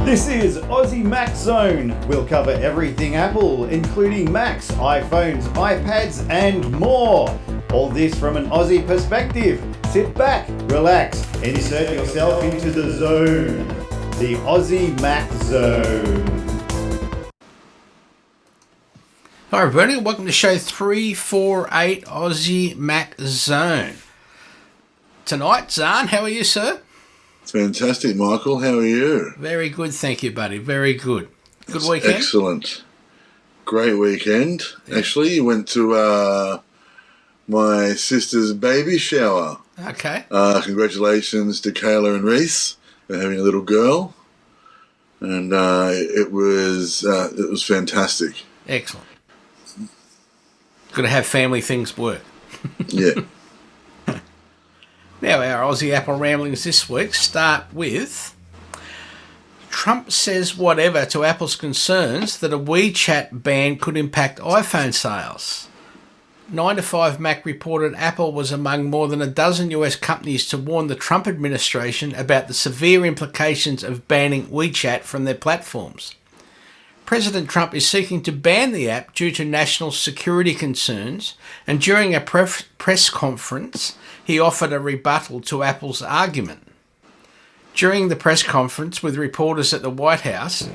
This is Aussie Mac Zone. We'll cover everything Apple, including Macs, iPhones, iPads, and more. All this from an Aussie perspective. Sit back, relax, and insert yourself into the zone. The Aussie Mac Zone. Hi everybody, welcome to show 348 Aussie Mac Zone. Tonight, Zarn, how are you, sir? Fantastic, Michael. How are you? Very good, thank you, buddy. Very good. Good weekend? Excellent. Great weekend. Yeah. Actually, went to my sister's baby shower. Okay. Congratulations to Kayla and Reese for having a little girl. And it was fantastic. Excellent. Got to have family things work. Yeah. Now, our Aussie Apple ramblings this week start with Trump says whatever to Apple's concerns that a WeChat ban could impact iPhone sales. 9to5Mac reported Apple was among more than a dozen US companies to warn the Trump administration about the severe implications of banning WeChat from their platforms. President Trump is seeking to ban the app due to national security concerns, and during a press conference, he offered a rebuttal to Apple's argument. During the press conference with reporters at the White House,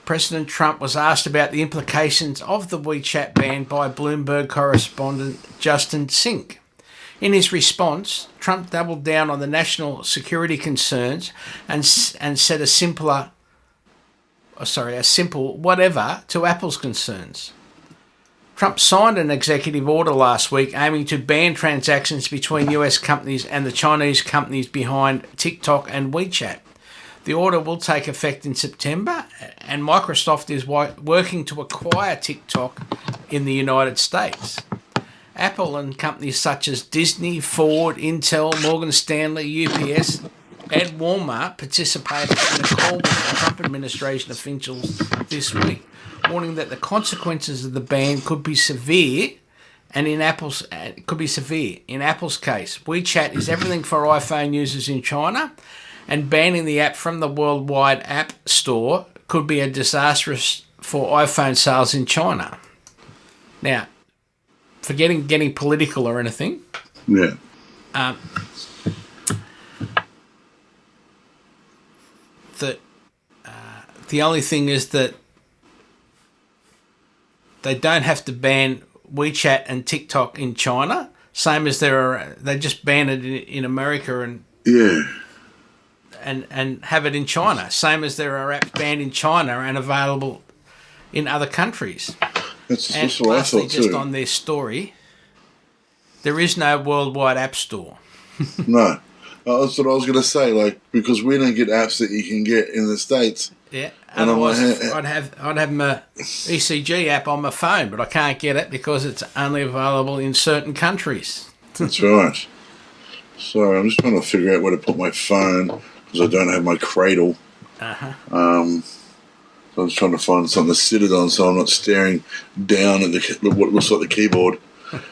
President Trump was asked about the implications of the WeChat ban by Bloomberg correspondent Justin Sink. In his response, Trump doubled down on the national security concerns and said a simple whatever to Apple's concerns. Trump signed an executive order last week aiming to ban transactions between US companies and the Chinese companies behind TikTok and WeChat. The order will take effect in September, and Microsoft is working to acquire TikTok in the United States. Apple and companies such as Disney, Ford, Intel, Morgan Stanley, UPS, and Walmart participated in a call with the Trump administration officials this week, warning that the consequences of the ban could be severe. And in Apple's case, WeChat is everything for iPhone users in China, and banning the app from the worldwide app store could be a disastrous for iPhone sales in China. Now, forgetting getting political or anything. Yeah. The only thing is that they don't have to ban WeChat and TikTok in China, same as they just ban it in America and have it in China, same as there are apps banned in China and available in other countries. That's what I thought too. Just on their story, there is no worldwide app store. No. That's what I was going to say, because we don't get apps that you can get in the States. Yeah, otherwise I'd have my ECG app on my phone, but I can't get it because it's only available in certain countries. That's right. Sorry, I'm just trying to figure out where to put my phone because I don't have my cradle. So I'm just trying to find something to sit it on so I'm not staring down at what looks like the keyboard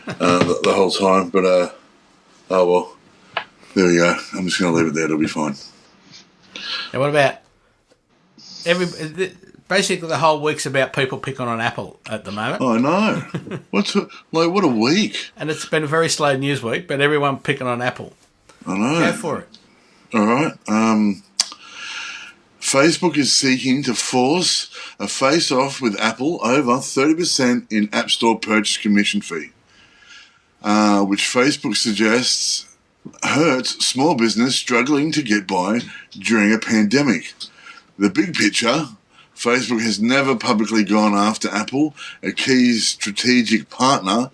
the whole time. But, oh well. There we go. I'm just going to leave it there. It'll be fine. Now, what about basically the whole week's about people picking on Apple at the moment. I know. What a week. And it's been a very slow news week, but everyone picking on Apple. I know. Go for it. All right. Facebook is seeking to force a face-off with Apple over 30% in App Store purchase commission fee, which Facebook suggests hurts small business struggling to get by during a pandemic. The big picture, Facebook has never publicly gone after Apple, a key strategic partner,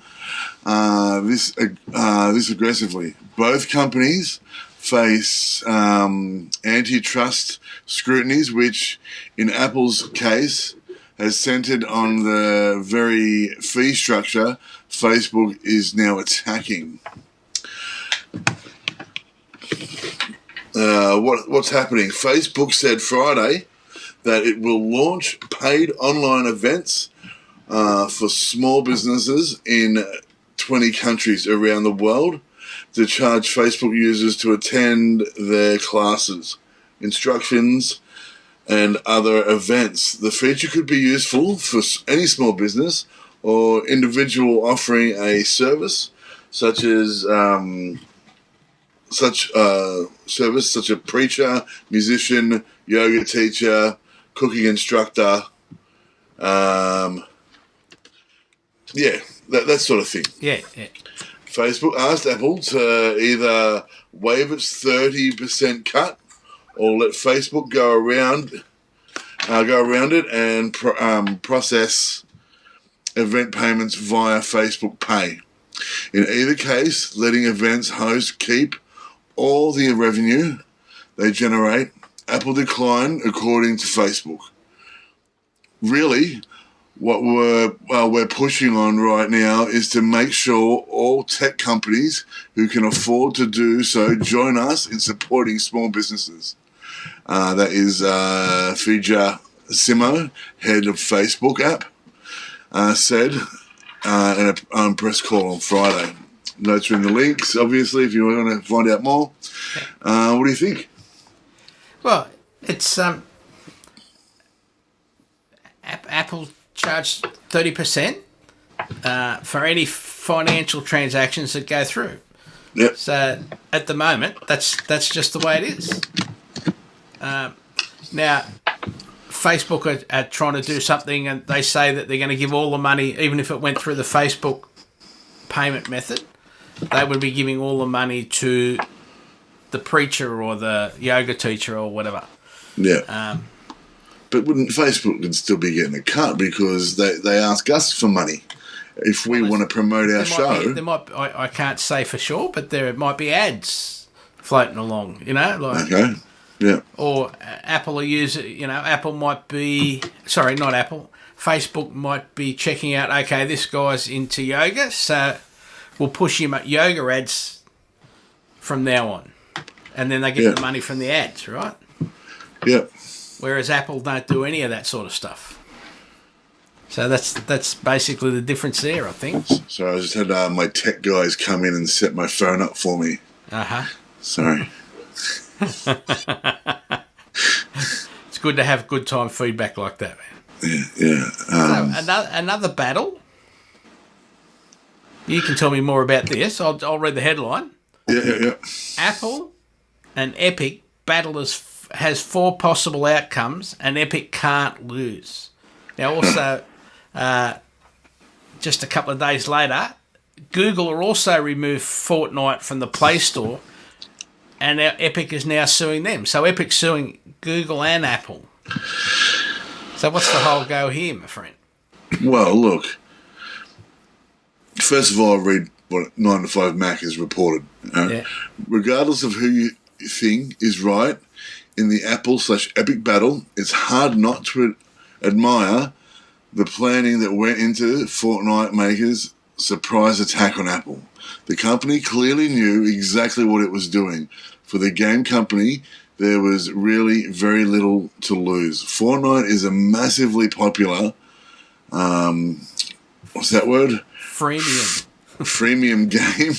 this aggressively. Both companies face antitrust scrutinies, which in Apple's case has centered on the very fee structure Facebook is now attacking. What's happening? Facebook said Friday that it will launch paid online events for small businesses in 20 countries around the world to charge Facebook users to attend their classes. Instructions and other events. The feature could be useful for any small business or individual offering a service such as such a preacher, musician, yoga teacher, cooking instructor, that sort of thing. Yeah. Facebook asked Apple to either waive its 30% cut or let Facebook go around it and process event payments via Facebook Pay. In either case, letting events hosts keep all the revenue they generate. Apple declined, according to Facebook. Really, what we're pushing on right now is to make sure all tech companies who can afford to do so join us in supporting small businesses. That is Fija Simo, head of Facebook app, said in a press call on Friday. Notes are in the links, obviously, if you want to find out more. What do you think? Well, it's Apple charged 30% for any financial transactions that go through. Yep. So at the moment, that's just the way it is. Now, Facebook are trying to do something, and they say that they're going to give all the money, even if it went through the Facebook payment method, they would be giving all the money to the preacher or the yoga teacher or whatever. Yeah. But wouldn't Facebook could still be getting a cut because they ask us for money if we want to promote our show? I can't say for sure, but there might be ads floating along, Okay. Yeah. Or Apple will use it, Apple might be, sorry, not Apple, Facebook might be checking out, okay, this guy's into yoga, so we'll push him at yoga ads from now on. And then they get the money from the ads, right? Yeah. Whereas Apple don't do any of that sort of stuff. So that's basically the difference there, I think. So I just had my tech guys come in and set my phone up for me. Uh-huh. Sorry. It's good to have good time feedback like that, man. Yeah. So another battle. You can tell me more about this. I'll read the headline. Yeah. Apple and Epic battle has 4 possible outcomes, and Epic can't lose. Now, also, just a couple of days later, Google are also removed Fortnite from the Play Store, and Epic is now suing them. So Epic's suing Google and Apple. So what's the whole go here, my friend? Well, look. First of all, I'll read what 9 to 5 Mac has reported. Regardless of who you think is right in the Apple/Epic battle, it's hard not to admire the planning that went into Fortnite makers' surprise attack on Apple. The company clearly knew exactly what it was doing. For the game company, there was really very little to lose. Fortnite is a massively popular, what's that word? Freemium game.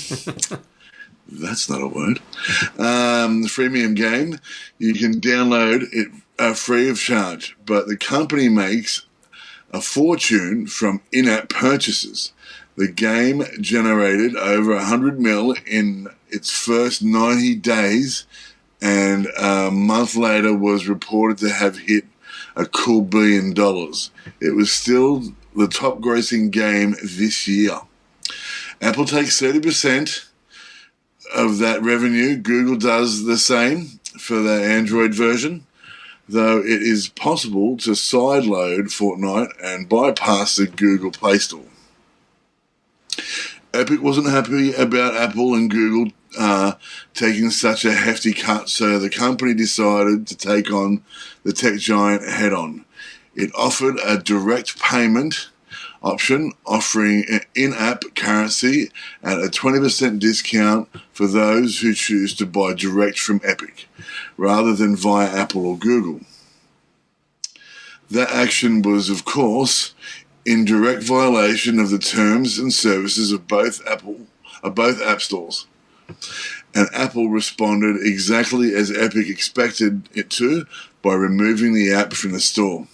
That's not a word. Freemium game. You can download it free of charge, but the company makes a fortune from in-app purchases. The game generated over 100 mil in its first 90 days, and a month later was reported to have hit a cool $1 billion. It was still the top grossing game this year. Apple takes 30% of that revenue. Google does the same for the Android version, though it is possible to sideload Fortnite and bypass the Google Play Store. Epic wasn't happy about Apple and Google taking such a hefty cut, so the company decided to take on the tech giant head-on. It offered a direct payment option, offering an in-app currency at a 20% discount for those who choose to buy direct from Epic, rather than via Apple or Google. That action was, of course, in direct violation of the terms and services of both app stores. And Apple responded exactly as Epic expected it to by removing the app from the store.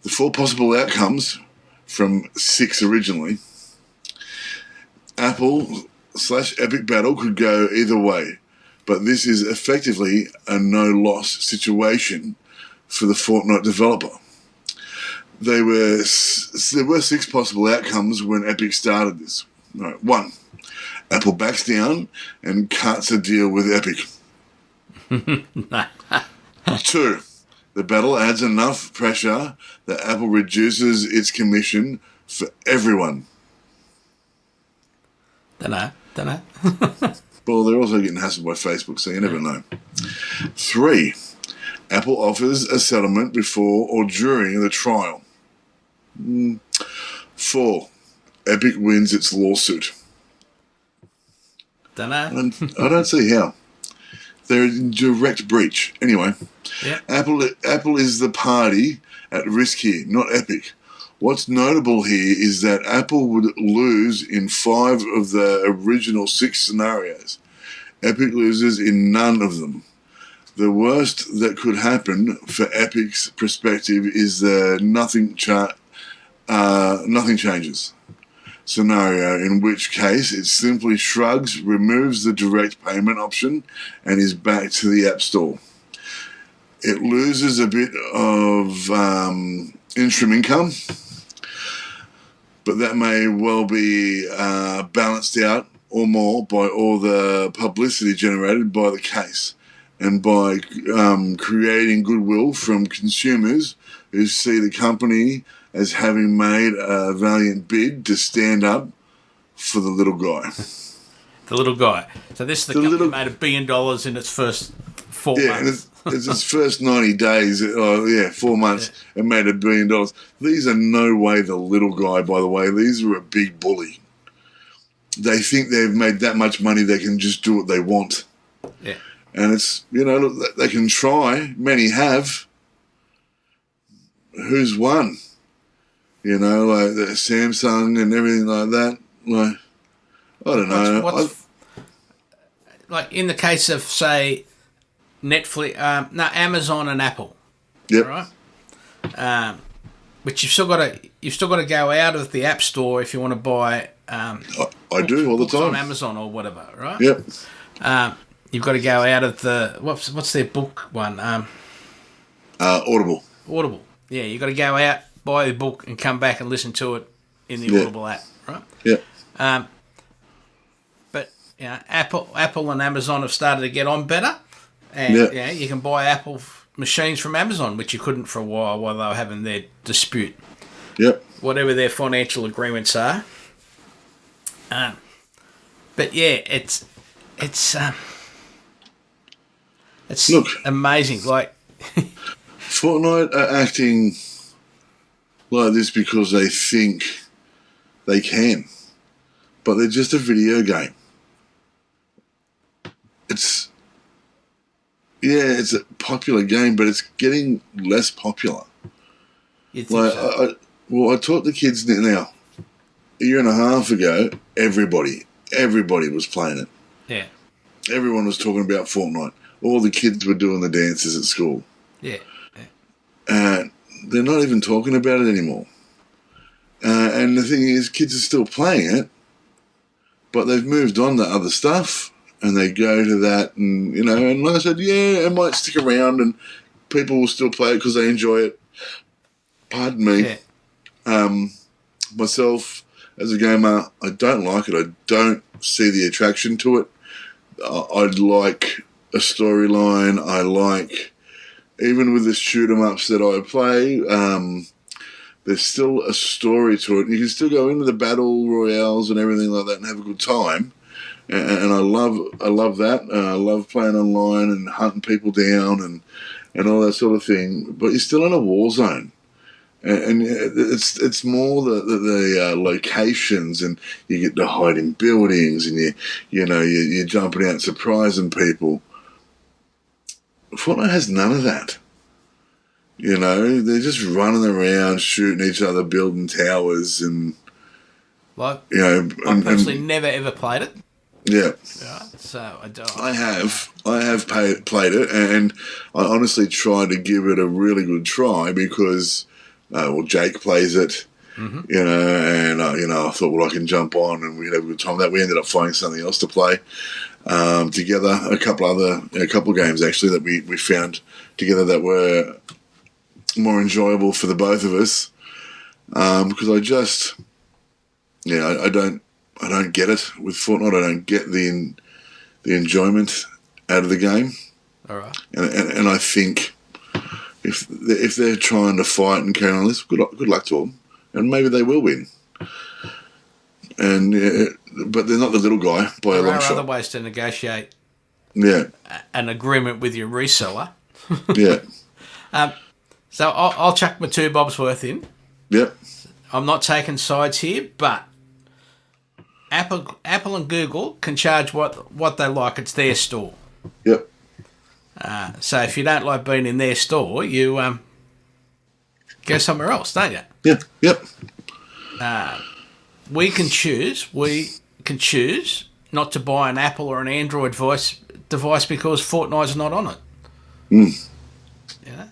The 4 possible outcomes from 6 originally. Apple/Epic battle could go either way, but this is effectively a no-loss situation for the Fortnite developer. There were 6 possible outcomes when Epic started this. Right, 1. Apple backs down and cuts a deal with Epic. 2. The battle adds enough pressure that Apple reduces its commission for everyone. Dunno. Well, they're also getting hassled by Facebook, so you never know. 3. Apple offers a settlement before or during the trial. 4. Epic wins its lawsuit. Dunno. I don't see how. They're in direct breach. Anyway, Yeah. Apple is the party at risk here, not Epic. What's notable here is that Apple would lose in 5 of the original 6 scenarios. Epic loses in none of them. The worst that could happen for Epic's perspective is the nothing changes scenario, in which case it simply shrugs, removes the direct payment option, and is back to the App Store. It loses a bit of interim income, but that may well be balanced out or more by all the publicity generated by the case and by creating goodwill from consumers who see the company as having made a valiant bid to stand up for the little guy. The little guy. So this is the company that made $1 billion in its first 4 months. And it's its first 90 days, 4 months, it made $1 billion. These are no way the little guy, by the way. These are a big bully. They think they've made that much money, they can just do what they want. Yeah. And it's, look, they can try. Many have. Who's won? Like the Samsung and everything like that. Like, I don't know. Like in the case of, say, Netflix, Amazon and Apple. Yep. Right. Which you've still got to go out of the App Store if you want to buy. I do all the time on Amazon or whatever, right? Yep. You've got to go out of the what's their book one? Audible. Audible. Yeah, you've got to go out, buy the book, and come back and listen to it in the Audible app, right? Yep. But Apple and Amazon have started to get on better, and you can buy Apple machines from Amazon, which you couldn't for a while they were having their dispute. Yep. Whatever their financial agreements are. But yeah, it's Look, amazing. Like Fortnite are acting like this because they think they can, but they're just a video game. It's a popular game, but it's getting less popular. You think so? I taught the kids now. A year and a half ago, everybody was playing it. Yeah. Everyone was talking about Fortnite. All the kids were doing the dances at school. Yeah. And they're not even talking about it anymore. And the thing is, kids are still playing it, but they've moved on to other stuff, and they go to that, and and like I said, it might stick around, and people will still play it because they enjoy it. Pardon me. Yeah. Myself, as a gamer, I don't like it. I don't see the attraction to it. I like a storyline. I like, even with the shoot 'em ups that I play, there's still a story to it. You can still go into the battle royales and everything like that and have a good time. And I love that. I love playing online and hunting people down and all that sort of thing. But you're still in a war zone. And it's more the locations, and you get to hide in buildings, and you're jumping out and surprising people. Fortnite has none of that. They're just running around, shooting each other, building towers, and I personally never ever played it. Yeah. Right? So I have played it, and I honestly tried to give it a really good try because, Jake plays it, you know, and I thought, well, I can jump on and we'd have a good time. That we ended up finding something else to play together. A couple games actually that we found together that were more enjoyable for the both of us, because I don't get it with Fortnite. I don't get the enjoyment out of the game. all right. And I think if they're trying to fight and carry on this, good luck to them, and maybe they will win. And but they're not the little guy by a long shot. There are other ways to negotiate. Yeah. An agreement with your reseller. Yeah. So I'll chuck my 2 bobs worth in. Yep. I'm not taking sides here, but Apple and Google can charge what they like. It's their store. Yep. So if you don't like being in their store, you go somewhere else, don't you? Yeah. Yep. We can choose not to buy an Apple or an Android device because Fortnite's not on it. Yeah.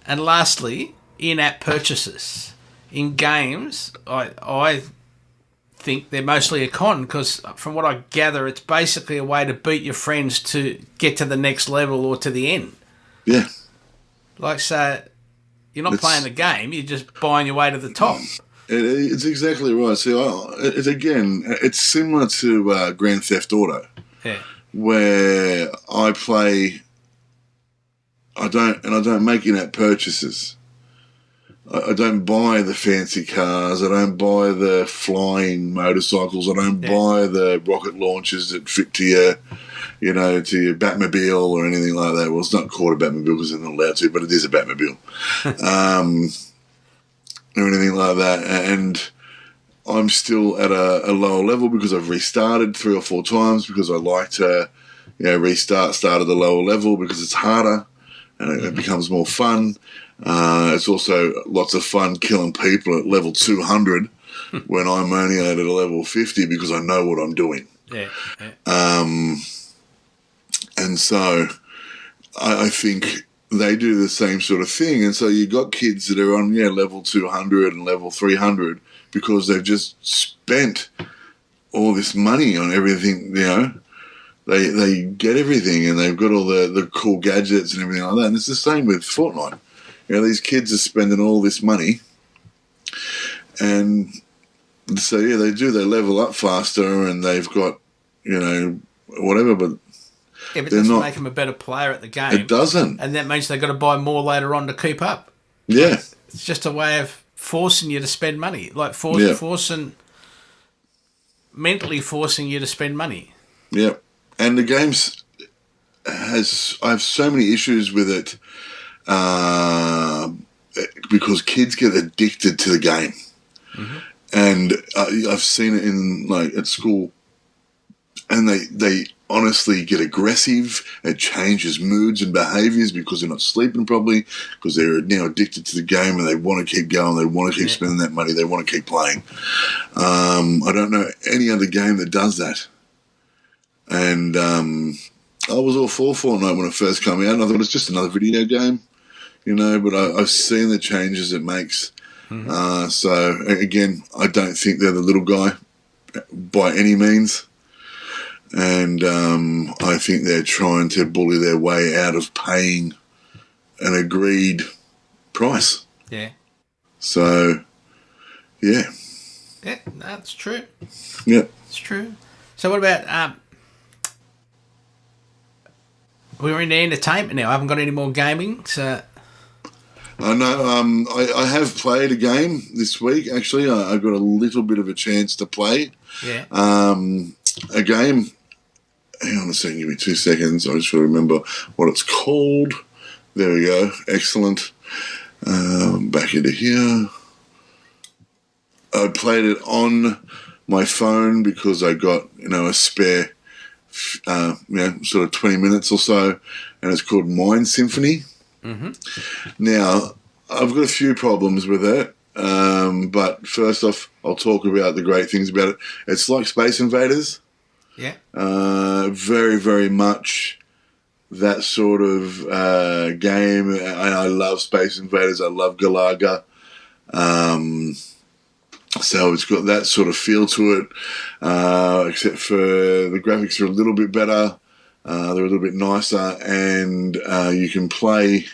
And lastly, in-app purchases. In games, I think they're mostly a con because from what I gather, it's basically a way to beat your friends to get to the next level or to the end. Yeah. Like, so you're not playing the game, you're just buying your way to the top. It's exactly right. See, it's similar to Grand Theft Auto. Yeah. Where I play, I don't make in-app purchases. I don't buy the fancy cars. I don't buy the flying motorcycles. I don't buy the rocket launchers that fit to your Batmobile or anything like that. Well, it's not called a Batmobile because they're not allowed to, but it is a Batmobile. Or anything like that. And I'm still at a lower level because I've restarted 3 or 4 times because I like to, start at the lower level because it's harder and it becomes more fun. It's also lots of fun killing people at level 200 when I'm only at a level 50 because I know what I'm doing. Yeah. And so I think they do the same sort of thing. And so you got kids that are on level 200 and level 300 because they've just spent all this money on everything, They get everything and they've got all the cool gadgets and everything like that. And it's the same with Fortnite. These kids are spending all this money, and so they do. They level up faster, and they've got whatever. But it doesn't make them a better player at the game. It doesn't, and that means they've got to buy more later on to keep up. Yeah, it's just a way of forcing you to spend money, like mentally forcing you to spend money. Yeah, and the game's I have so many issues with it. Because kids get addicted to the game, and I've seen it in at school, and they honestly get aggressive. It changes moods and behaviours because they're not sleeping properly, because they're now addicted to the game and they want to keep going. They want to keep spending that money. They want to keep playing. I don't know any other game that does that, and I was all for Fortnite when it first came out. And I thought it's just another video game. But I've seen the changes it makes. So, again, I don't think they're the little guy by any means. And I think they're trying to bully their way out of paying an agreed price. Yeah. So, yeah. Yeah, that's true. Yeah. It's true. So what about... we're into entertainment now. I haven't got any more gaming, so... I know. I have played a game this week. Actually, I got a little bit of a chance to play. Yeah. A game. Hang on a second. Give me 2 seconds. I just got to remember what it's called. There we go. Excellent. Back into here. I played it on my phone because I got a spare, sort of 20 minutes or so, and it's called Symphony. Now, I've got a few problems with it, but first off, I'll talk about the great things about it. It's like Space Invaders, Yeah. Very, very much that sort of game. I love Space Invaders. I love Galaga. So it's got that sort of feel to it, except for the graphics are a little bit better. They're a little bit nicer, and you can play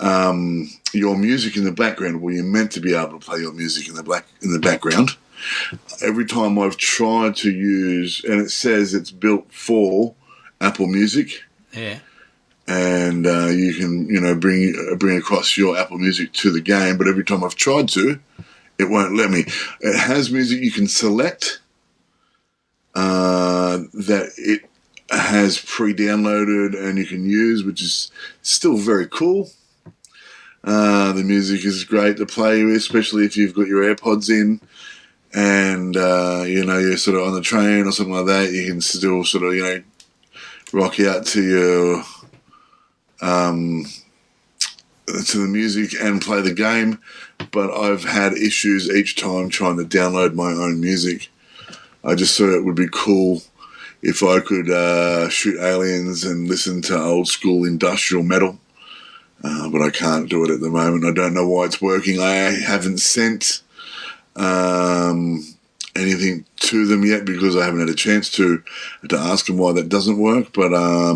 your music in the background. Well, you're meant to be able to play your music in the background. Every time I've tried to use, and it says it's built for Apple Music. Yeah. And you can, bring across your Apple Music to the game. But every time I've tried to, it won't let me. It has music you can select that it has pre-downloaded and you can use, which is still very cool. The music is great to play with, especially if you've got your AirPods in and, you're sort of on the train or something like that. You can still sort of, rock out to your... to the music and play the game, but I've had issues each time trying to download my own music. I just thought it would be cool if I could shoot aliens and listen to old school industrial metal, but I can't do it at the moment. I don't know why it's working. I haven't sent anything to them yet because I haven't had a chance to ask them why that doesn't work, but I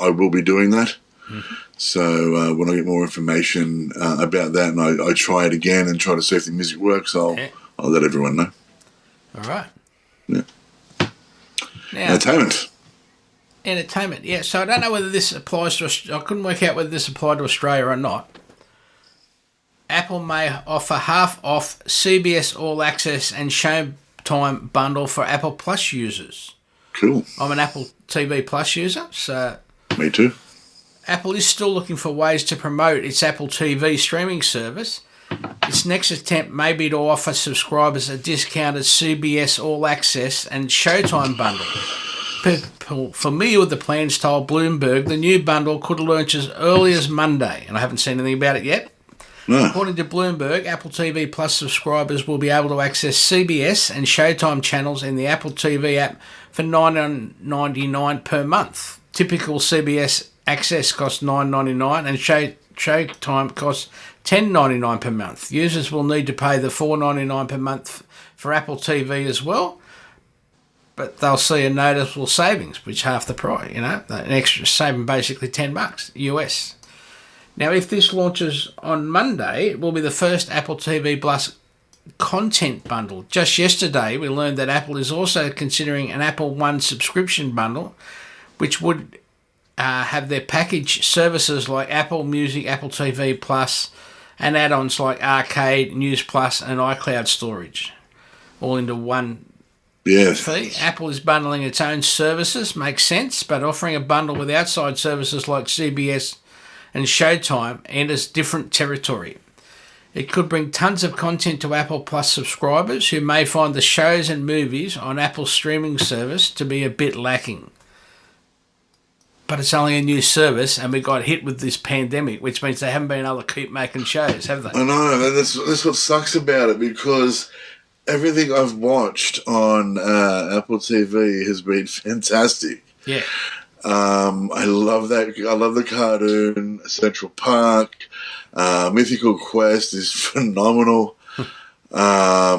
will be doing that. Mm-hmm. So when I get more information about that and I try it again and try to see if the music works, I'll let everyone know. All right. Yeah. Now, Entertainment, yeah. So I don't know whether this applies to... I couldn't work out whether this applied to Australia or not. Apple may offer half-off CBS All Access and Showtime bundle for Apple Plus users. Cool. I'm an Apple TV Plus user, so... Me too. Apple is still looking for ways to promote its Apple TV streaming service. Its next attempt may be to offer subscribers a discounted CBS All Access and Showtime bundle. People familiar with the plans told Bloomberg the new bundle could launch as early as Monday, and I haven't seen anything about it yet. No. According to Bloomberg, Apple TV Plus subscribers will be able to access CBS and Showtime channels in the Apple TV app for $9.99 per month. Typical CBS access costs $9.99 and Showtime costs $10.99 per month. Users will need to pay the $4.99 per month for Apple TV as well, but they'll see a noticeable savings, which is half the price, an extra saving, basically $10 US. Now, if this launches on Monday, it will be the first Apple TV Plus content bundle. Just yesterday, we learned that Apple is also considering an Apple One subscription bundle, which would have their package services like Apple Music, Apple TV Plus, and add-ons like Arcade, News Plus, and iCloud storage, all into one fee. Apple is bundling its own services, makes sense, but offering a bundle with outside services like CBS and Showtime enters different territory. It could bring tons of content to Apple Plus subscribers who may find the shows and movies on Apple's streaming service to be a bit lacking. But it's only a new service, and we got hit with this pandemic, which means they haven't been able to keep making shows, have they? I know, and that's what sucks about it, because everything I've watched on Apple TV has been fantastic. Yeah. I love that. I love the cartoon, Central Park. Mythical Quest is phenomenal. I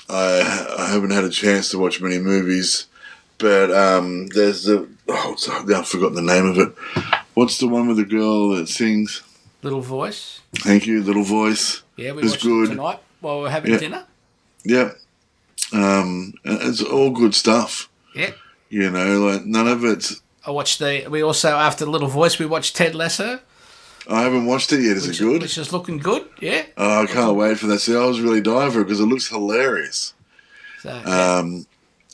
haven't had a chance to watch many movies, but there's I've forgotten the name of it. What's the one with the girl that sings? Little Voice. Thank you, Little Voice. Yeah, we watched it tonight while we're having dinner. Yeah. It's all good stuff. Yeah. None of it's... we also, after Little Voice, we watched Ted Lasso. I haven't watched it yet. Is it good? Which is looking good, yeah. Oh, I can't wait for that. See, I was really dying for it because it looks hilarious.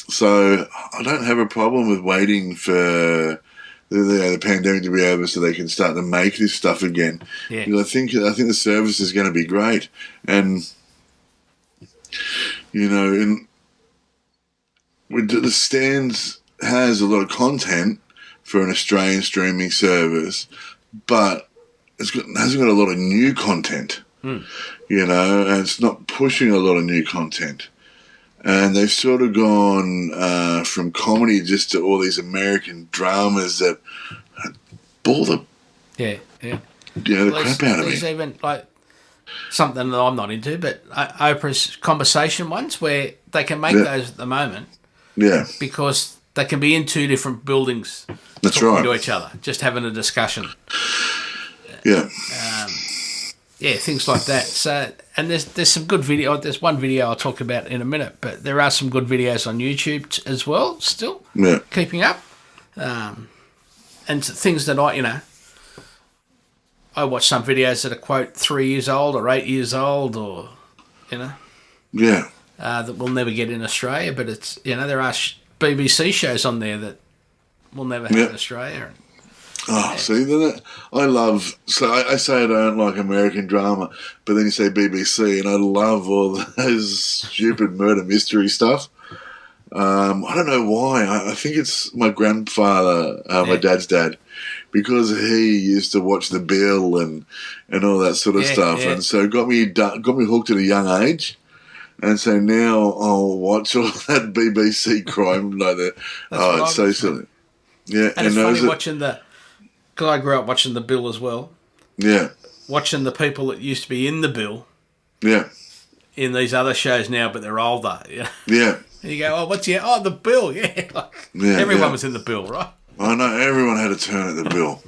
So I don't have a problem with waiting for the pandemic to be over so they can start to make this stuff again. Yeah. Because I think the service is going to be great. And, the Stands has a lot of content for an Australian streaming service, but it hasn't got a lot of new content, and it's not pushing a lot of new content. And they've sort of gone from comedy just to all these American dramas that bore the crap out of me. There's even like something that I'm not into, but Oprah's conversation ones where they can make those at the moment. Yeah. Because they can be in two different buildings. That's talking right. to each other, just having a discussion. Yeah. Things like that. So, and there's some good video. There's one video I'll talk about in a minute, but there are some good videos on YouTube as well. Still, keeping up, and things that I watch some videos that are quote 3 years old or 8 years old, or that we'll never get in Australia. But it's there are BBC shows on there that we'll never have in Australia. See, then I love. So I say I don't like American drama, but then you say BBC, and I love all those stupid murder mystery stuff. I don't know why. I think it's my grandfather, my dad's dad, because he used to watch The Bill and all that sort of stuff, and so got me hooked at a young age. And so now I'll watch all that BBC crime like that. It's so silly. Yeah, and it's funny watching because I grew up watching The Bill as well. Yeah. Watching the people that used to be in The Bill. Yeah. In these other shows now, but they're older. Yeah. And you go, The Bill, everyone was in The Bill, right? I know, everyone had a turn at The Bill.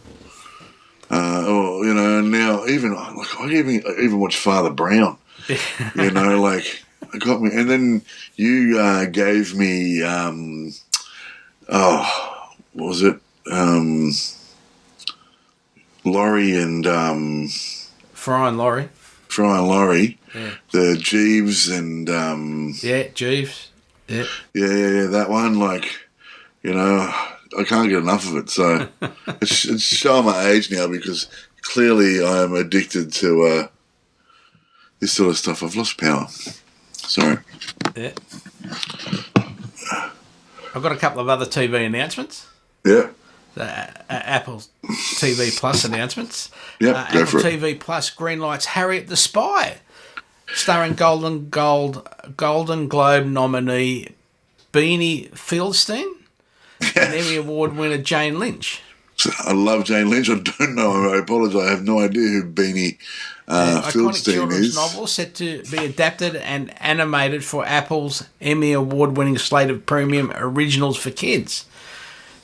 And now even I even watch Father Brown. It got me. And then you gave me, what was it? Laurie and Fry and Laurie. The Jeeves and Jeeves. Yeah. Yeah, that one. I can't get enough of it. So it's showing my age now because clearly I am addicted to this sort of stuff. I've lost power. Sorry. Yeah. I've got a couple of other TV announcements. Yeah. Apple TV Plus announcements. Yeah, Apple TV Plus greenlights Harriet the Spy, starring Golden Globe nominee Beanie Feldstein and Emmy Award winner Jane Lynch. I love Jane Lynch. I don't know. I apologise. I have no idea who Beanie Feldstein iconic children's is. Novel set to be adapted and animated for Apple's Emmy Award-winning slate of premium originals for kids.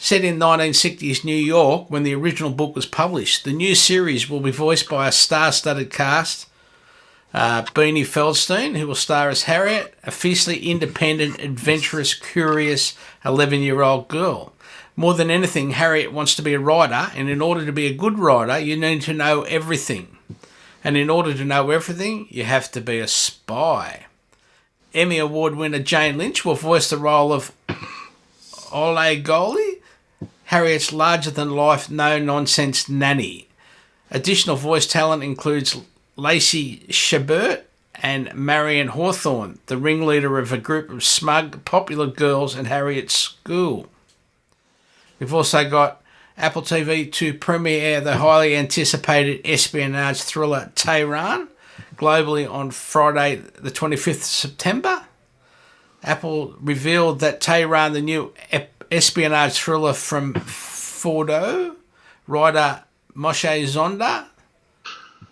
Set in 1960s New York when the original book was published, the new series will be voiced by a star-studded cast. Beanie Feldstein, who will star as Harriet, a fiercely independent, adventurous, curious 11-year-old girl. More than anything, Harriet wants to be a writer, and in order to be a good writer, you need to know everything. And in order to know everything, you have to be a spy. Emmy Award winner Jane Lynch will voice the role of Ole Goalie, Harriet's larger-than-life, no-nonsense nanny. Additional voice talent includes Lacey Chabert and Marion Hawthorne, the ringleader of a group of smug, popular girls at Harriet's school. We've also got Apple TV to premiere the highly anticipated espionage thriller Tehran globally on Friday the 25th of September. Apple revealed that Tehran, the new espionage thriller from Fordo writer Moshe Zonda,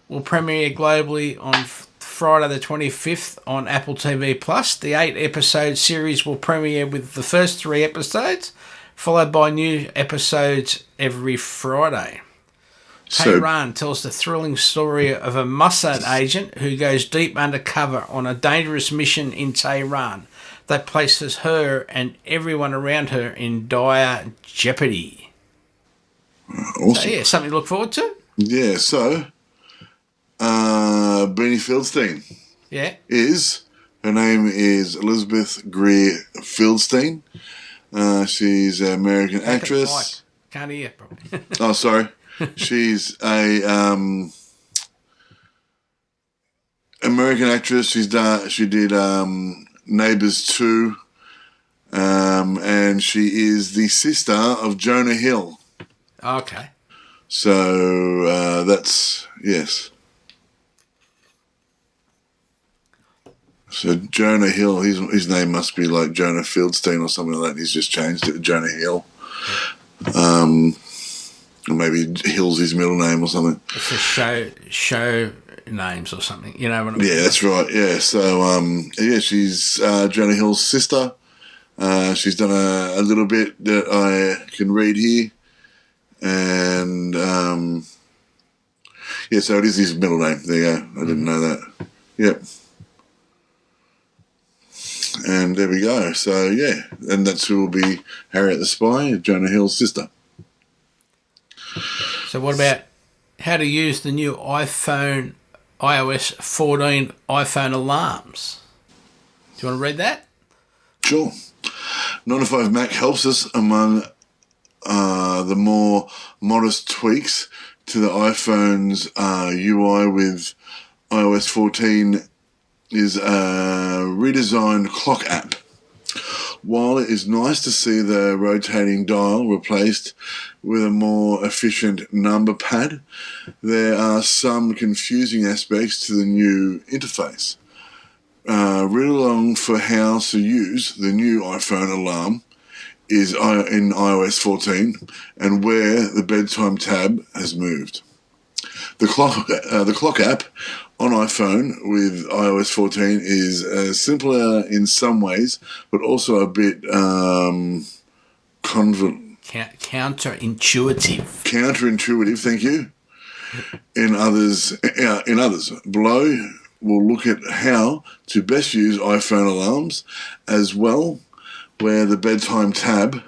will premiere globally on Friday the 25th on Apple TV+. The 8-episode series will premiere with the first 3 episodes, followed by new episodes every Friday. Tehran tells the thrilling story of a Mossad agent who goes deep undercover on a dangerous mission in Tehran that places her and everyone around her in dire jeopardy. Awesome. So, something to look forward to. Yeah, so Beanie Feldstein her name is Elizabeth Greer Feldstein. She's an American actress. Can't hear probably. Oh, sorry. She's a American actress. She did Neighbours 2, and she is the sister of Jonah Hill. Okay. So that's yes. So Jonah Hill, his name must be like Jonah Fieldstein or something like that. He's just changed it to Jonah Hill. Or maybe Hill's his middle name or something. It's a show names or something. You know what I mean? Yeah, that's right. Yeah, so she's Jonah Hill's sister. She's done a little bit that I can read here, and so it is his middle name. There you go. I didn't know that. Yep. And there we go. So yeah, and that's who will be Harriet the Spy, Jonah Hill's sister. So what about how to use the new iOS 14 iPhone alarms? Do you want to read that? Sure. 9to5 Mac helps us among the more modest tweaks to the iPhone's UI with iOS 14 is a redesigned clock app. While it is nice to see the rotating dial replaced with a more efficient number pad, there are some confusing aspects to the new interface. Read along for how to use the new iPhone alarm is in iOS 14 and where the bedtime tab has moved. The clock app on iPhone with iOS 14 is simpler in some ways, but also a bit counterintuitive. Counterintuitive, thank you. In others, below we'll look at how to best use iPhone alarms as well, where the bedtime tab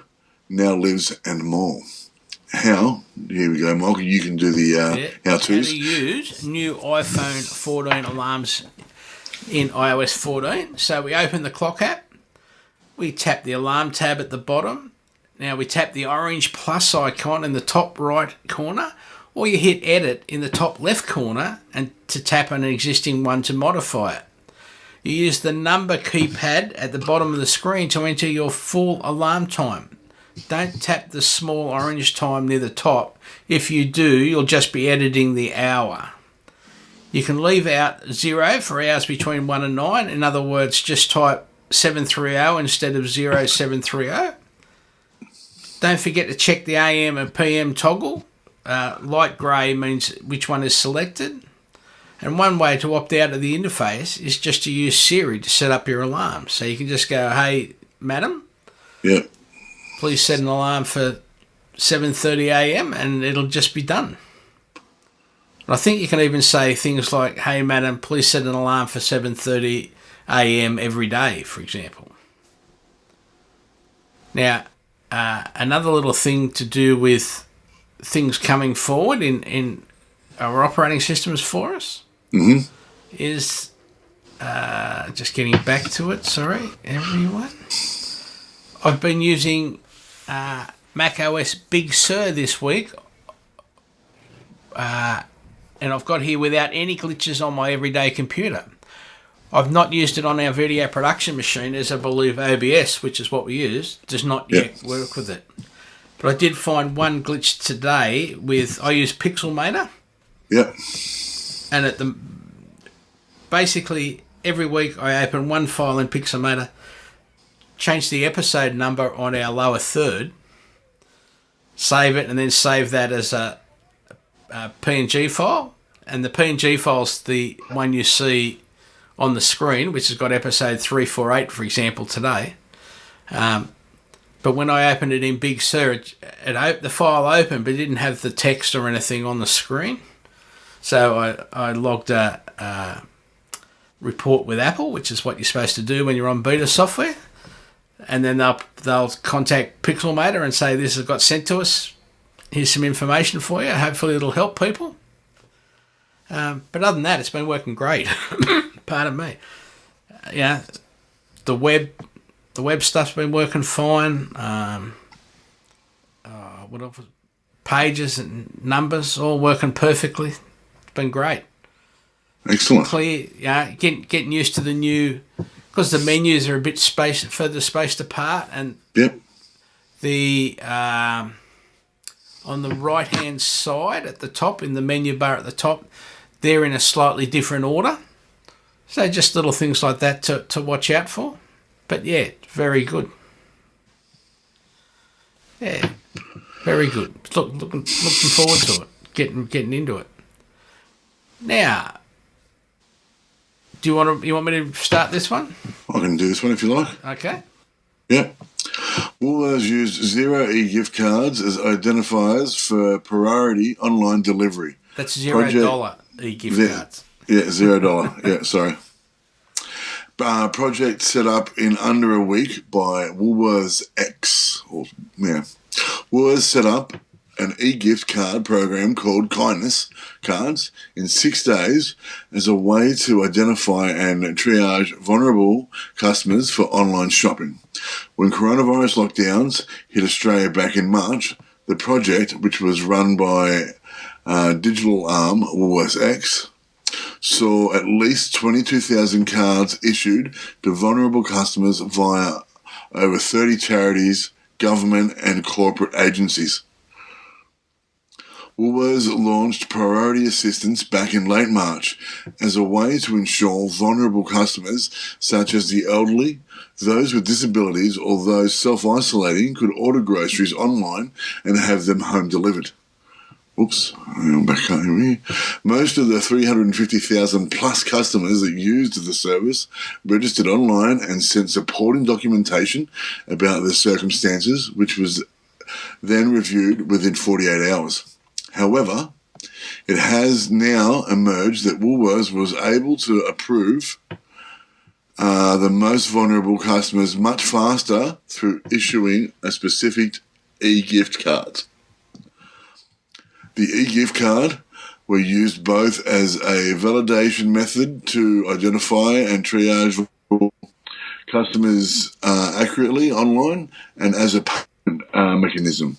now lives, and more. How? Here we go, Michael. You can do the how-tos. How to use new iPhone 14 alarms in iOS 14. So we open the clock app. We tap the alarm tab at the bottom. Now we tap the orange plus icon in the top right corner, or you hit edit in the top left corner and to tap an existing one to modify it. You use the number keypad at the bottom of the screen to enter your full alarm time. Don't tap the small orange time near the top. If you do, you'll just be editing the hour. You can leave out 0 for hours between 1 and 9. In other words, just type 730 instead of 0730. Don't forget to check the AM and PM toggle. Light grey means which one is selected. And one way to opt out of the interface is just to use Siri to set up your alarm. So you can just go, hey, madam. Yeah. Please set an alarm for 7:30 a.m. and it'll just be done. And I think you can even say things like, hey, madam, please set an alarm for 7:30 a.m. every day, for example. Now, another little thing to do with things coming forward in our operating systems for us is just getting back to it. Sorry, everyone. I've been using macOS Big Sur this week, and I've got here without any glitches on my everyday computer. I've not used it on our video production machine, as I believe OBS, which is what we use, does not yet work with it. But I did find one glitch today I use Pixelmator. Yeah. And basically every week I open one file in Pixelmator, change the episode number on our lower third, save it, and then save that as a PNG file. And the PNG file's the one you see on the screen, which has got episode 348, for example, today. But when I opened it in Big Sur, the file opened, but it didn't have the text or anything on the screen. So I logged a report with Apple, which is what you're supposed to do when you're on beta software. And then they'll contact Pixelmator and say, this has got sent to us. Here's some information for you. Hopefully it'll help people. But other than that, it's been working great. Pardon me. Yeah, the web stuff's been working fine. What else? Pages and numbers all working perfectly. It's been great. Excellent. Clear. Yeah, getting used to the new, because the menus are a bit further spaced apart, and the on the right hand side at the top in the menu bar at the top, they're in a slightly different order. So just little things like that to watch out for. But yeah, very good. Yeah, very good. Looking forward to it. Getting into it. Now, you want me to start this one? I can do this one if you like. Okay. Yeah. Woolworths used zero e-gift cards as identifiers for priority online delivery. That's $0 e-gift cards. Yeah, $0. Yeah, sorry. Project set up in under a week by Woolworths X. Woolworths set up an e-gift card program called Kindness Cards in 6 days as a way to identify and triage vulnerable customers for online shopping. When coronavirus lockdowns hit Australia back in March, the project, which was run by digital arm Woolworths X, saw at least 22,000 cards issued to vulnerable customers via over 30 charities, government and corporate agencies. Woolworths launched priority assistance back in late March as a way to ensure vulnerable customers such as the elderly, those with disabilities or those self-isolating could order groceries online and have them home delivered. Oops, I'm back here. Most of the 350,000 plus customers that used the service registered online and sent supporting documentation about their circumstances, which was then reviewed within 48 hours. However, it has now emerged that Woolworths was able to approve the most vulnerable customers much faster through issuing a specific e-gift card. The e-gift card were used both as a validation method to identify and triage customers accurately online and as a payment mechanism.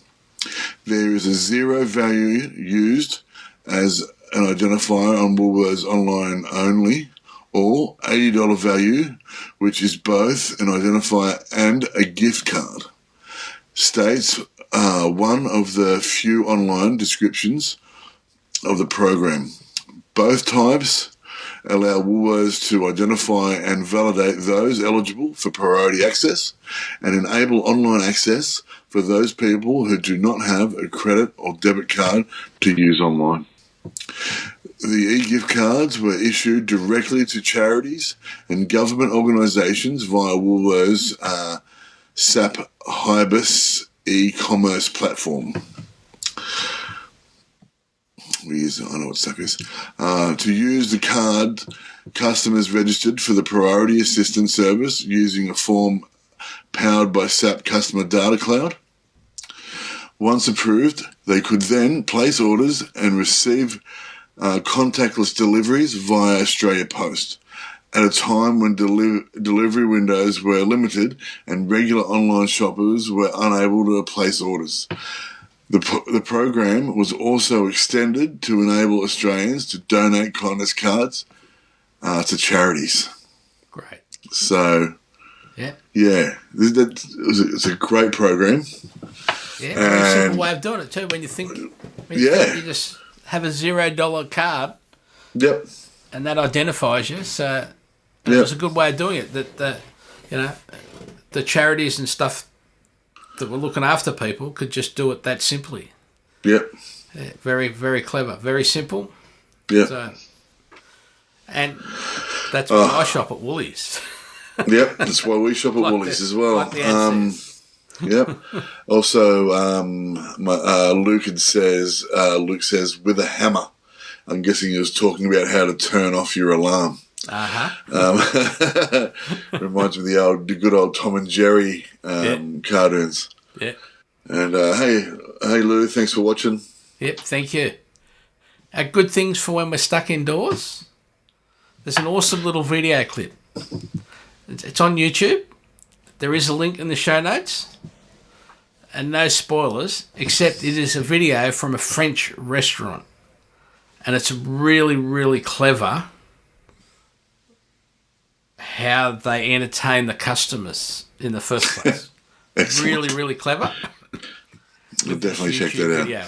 There is a zero value used as an identifier on Woolworths online only, or $80 value, which is both an identifier and a gift card. States one of the few online descriptions of the program. Both types allow Woolworths to identify and validate those eligible for priority access and enable online access for those people who do not have a credit or debit card to use online. The e-gift cards were issued directly to charities and government organisations via Woolworths' SAP Hybris e-commerce platform. I know what SAP is. To use the card, customers registered for the Priority Assistance Service using a form powered by SAP Customer Data Cloud. Once approved, they could then place orders and receive contactless deliveries via Australia Post at a time when delivery windows were limited and regular online shoppers were unable to place orders. The program was also extended to enable Australians to donate kindness cards to charities. Great. So, yeah, it's a great program. Yeah, very simple way of doing it too. When you think you just have a $0 card. Yep. And that identifies you. So it was a good way of doing it. That the charities and stuff that were looking after people could just do it that simply. Yep. Yeah, very, very clever. Very simple. Yep. So, and that's why I shop at Woolies. Yep, that's why we shop at Woolies as well. Like the ad says. Yep. Also, Luke says with a hammer. I'm guessing he was talking about how to turn off your alarm. Reminds me of the good old Tom and Jerry cartoons. Yeah. And hey Lou, thanks for watching. Yep, thank you. Good things for when we're stuck indoors. There's an awesome little video clip. It's on YouTube. There is a link in the show notes. And no spoilers, except it is a video from a French restaurant. And it's really, really clever how they entertain the customers in the first place. Really, really clever. I'll definitely check that out. Video.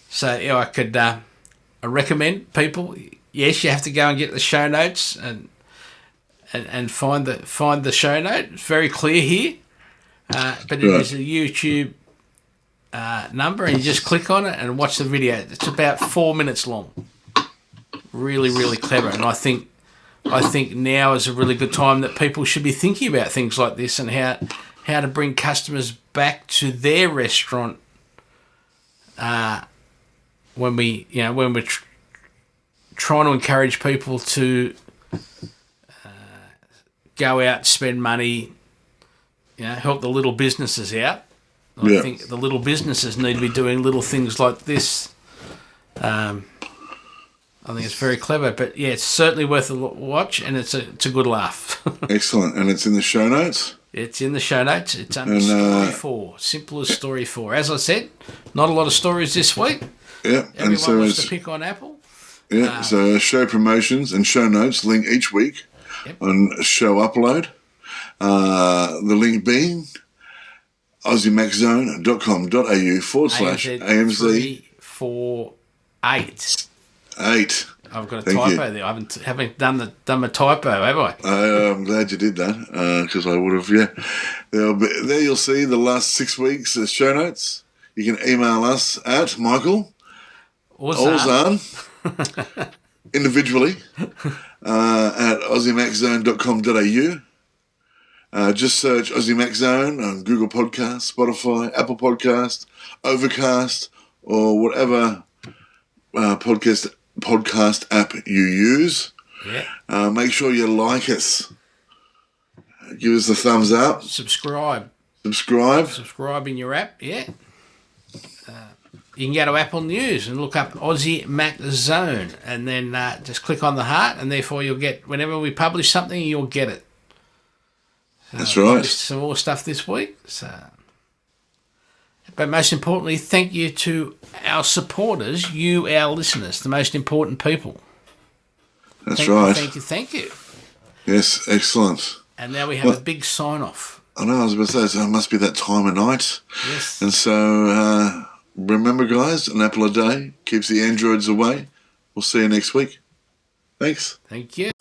So I recommend people. Yes, you have to go and get the show notes, and and find the show note. It's very clear here, but it is a YouTube number, and you just click on it and watch the video. It's about 4 minutes long. Really, really clever, and I think now is a really good time that people should be thinking about things like this and how to bring customers back to their restaurant when we're trying to encourage people to go out, spend money, help the little businesses out. I think the little businesses need to be doing little things like this. I think it's very clever, but yeah, it's certainly worth a watch, and it's a good laugh. Excellent, and it's in the show notes. It's in the show notes. It's under Story 4, simple as Story 4. As I said, not a lot of stories this week. Yeah, Everyone wants to pick on Apple. Yeah, so show promotions and show notes link each week on show upload. The link being aussiemaczone.com.au/AMZ 348. 8. I've got a typo there. I haven't done the typo, have I? I'm glad you did that, because I would have. Yeah, there you'll see the last 6 weeks show notes. You can email us at Michael or Zarn individually at aussiemaczone.com.au. Just search Aussie Mac Zone on Google Podcast, Spotify, Apple Podcast, Overcast, or whatever podcast app you use. Yeah. Make sure you like us. Give us a thumbs up. Subscribe in your app. Yeah. You can go to Apple News and look up Aussie Mac Zone, and then just click on the heart, and therefore you'll get, whenever we publish something, you'll get it. That's right. Some more stuff this week. But most importantly, thank you to our supporters, you, our listeners, the most important people. That's right. Thank you. Yes, excellent. And now we have a big sign-off. I know, I was about to say, so it must be that time of night. Yes. And so, remember, guys, an apple a day keeps the androids away. We'll see you next week. Thanks. Thank you.